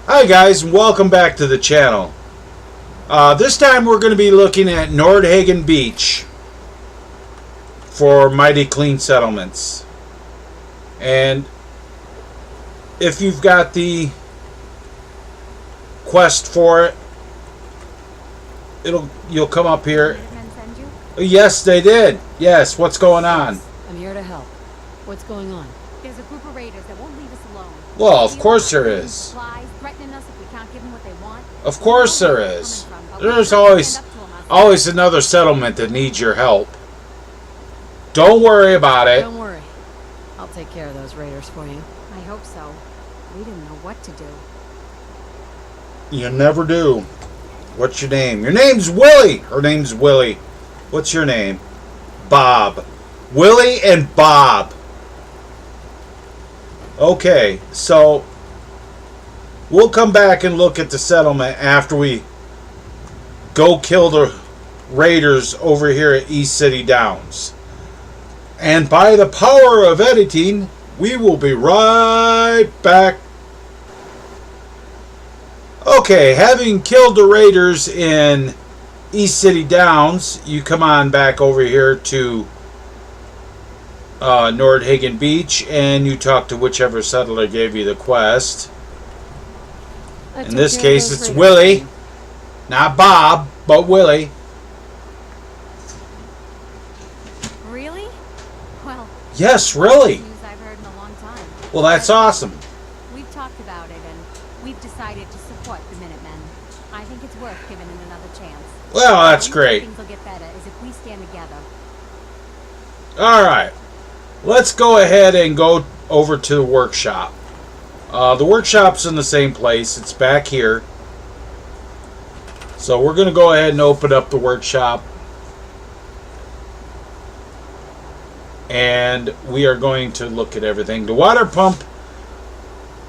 Hi guys, and welcome back to the channel. This time we're going to be looking at Nordhagen Beach for Mighty Clean Settlements. And if you've got the quest for it, you'll come up here. Did men send you? Yes, they did. Yes, what's going on? I'm here to help. What's going on? There's a group of raiders that won't leave us alone. Well, of course there is. Supplies, threatening us if we can't give them what they want. Of course there is. There's always another settlement that needs your help. Don't worry about it. Don't worry. I'll take care of those raiders for you. I hope so. We didn't know what to do. You never do. What's your name? Your name's Willie. Her name's Willie. What's your name? Bob. Willie and Bob. Okay, so we'll come back and look at the settlement after we go kill the raiders over here at East City Downs. And by the power of editing, we will be right back. Okay, having killed the raiders in East City Downs, you come on back over here to Nordhagen Beach, and you talk to whichever settler gave you the quest. In this case, it's Willie, not Bob, but Willie. Really? Well, Yes, really. news I've heard in a long time. Well, that's awesome. We've talked about it, and we've decided to support the Minutemen. I think it's worth giving it another chance. Well, that's The only way great. Things will get better is if we stand together. All right, let's go ahead and go over to the workshop. The workshop's in the same place. It's back here. So we're going to go ahead and open up the workshop. And we are going to look at everything. The water pump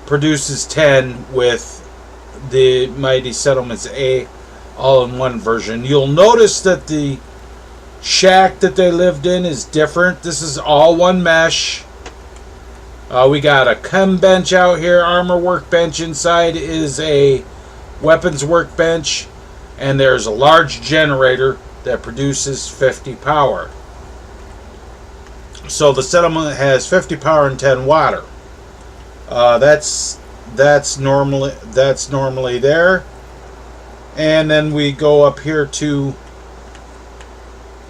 produces 10 with the Mighty Settlements A all-in-one version. You'll notice that the shack that they lived in is different. This is all one mesh. We got a chem bench out here, armor workbench. Inside is a weapons workbench, and there's a large generator that produces 50 power. So the settlement has 50 power and 10 water. That's normally there. And then we go up here to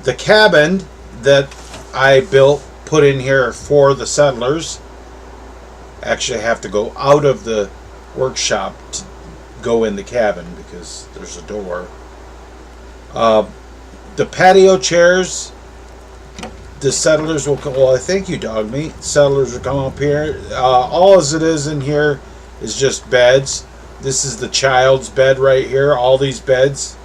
the cabin that I put in here for the settlers. Actually, I have to go out of the workshop to go in the cabin because there's a door. The patio chairs, the settlers will come. Well, I thank you, dog meat. Settlers will come up here. All as it is in here is just beds. This is the child's bed right here. All these beds.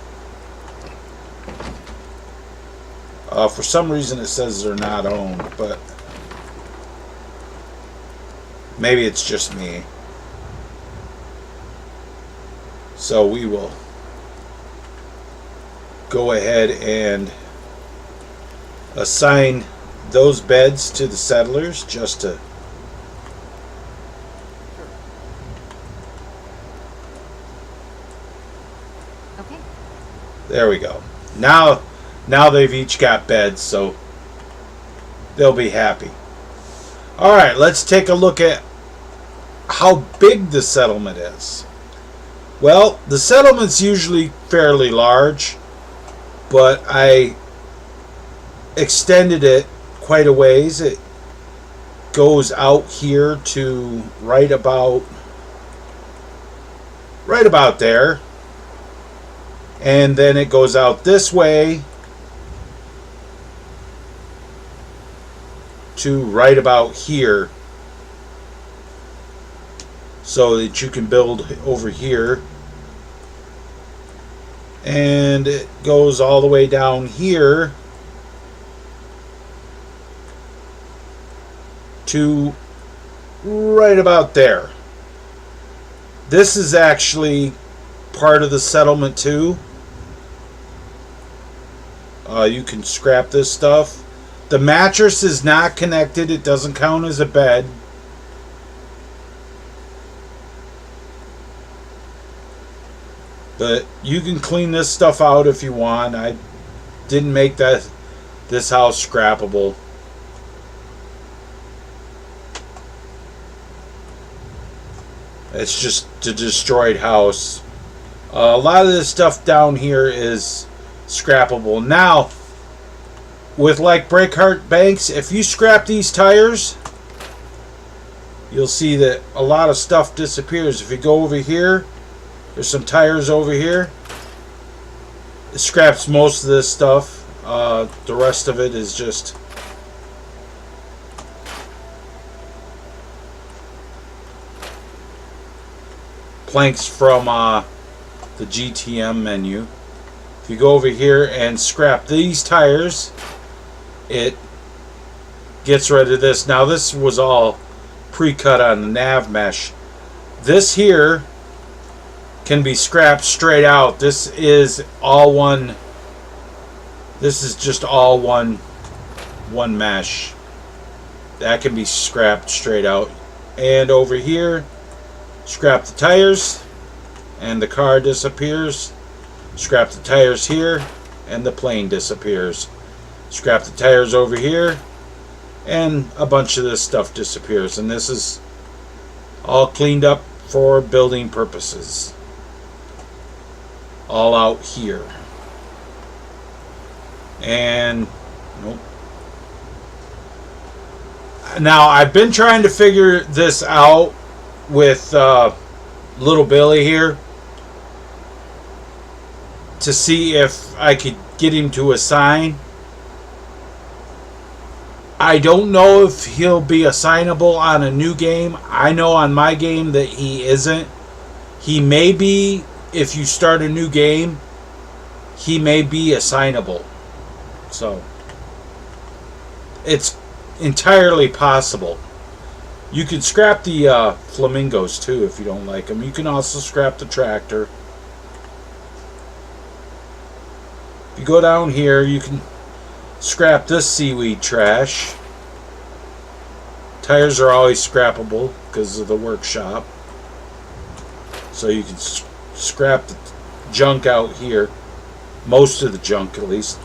For some reason it says they're not owned, but maybe it's just me. So we will go ahead and assign those beds to the settlers just to Okay. there we go. Now they've each got beds, so they'll be happy. Alright, let's take a look at how big the settlement is. Well, the settlement's usually fairly large, but I extended it quite a ways. It goes out here to right about there. And then it goes out this way to right about here, so that you can build over here. And it goes all the way down here to right about there. This is actually part of the settlement too. You can scrap this stuff. The mattress is not connected. It doesn't count as a bed. But you can clean this stuff out if you want. I didn't make this house scrappable. It's just a destroyed house. A lot of this stuff down here is scrappable. Now, with like Breakheart Banks, if you scrap these tires, you'll see that a lot of stuff disappears. If you go over here, there's some tires over here. It scraps most of this stuff. The rest of it is just planks from the GTM menu. If you go over here and scrap these tires, it gets rid of this. Now this was all pre-cut on the nav mesh. This here can be scrapped straight out. This is all one. This is just all one mesh. That can be scrapped straight out. And over here, scrap the tires and the car disappears. Scrap the tires here and the plane disappears. Scrap the tires over here and a bunch of this stuff disappears. And this is all cleaned up for building purposes. All out here. And nope. Now I've been trying to figure this out with little Billy here to see if I could get him to assign. I don't know if he'll be assignable on a new game. I know on my game that he isn't. He may be, if you start a new game, he may be assignable. So it's entirely possible. You can scrap the flamingos too if you don't like them. You can also scrap the tractor. If you go down here, you can scrap this seaweed trash. Tires are always scrappable because of the workshop. So you can scrap the junk out here. Most of the junk, at least.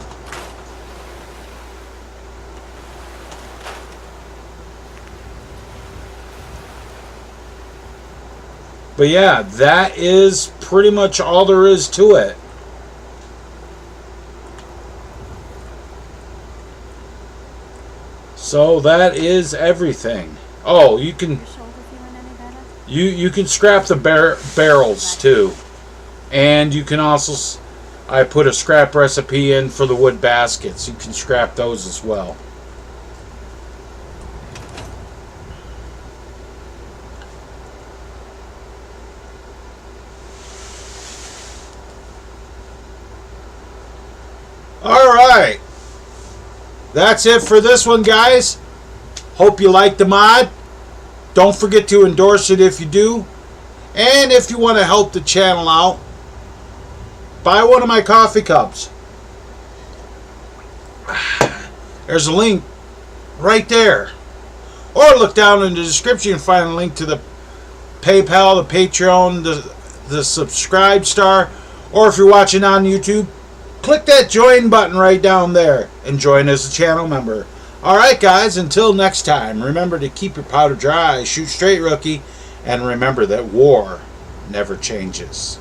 But yeah, that is pretty much all there is to it. So that is everything. Oh, you can you can scrap the barrels too, and you can also, I put a scrap recipe in for the wood baskets. You can scrap those as well. Alright, that's it for this one, guys. Hope you like the mod. Don't forget to endorse it if you do. And if you want to help the channel out, buy one of my coffee cups. There's a link right there. Or look down in the description and find a link to the PayPal, the Patreon, the SubcribeStar. Or if you're watching on YouTube, click that join button right down there and join as a channel member. Alright guys, until next time, remember to keep your powder dry, shoot straight, rookie, and remember that war never changes.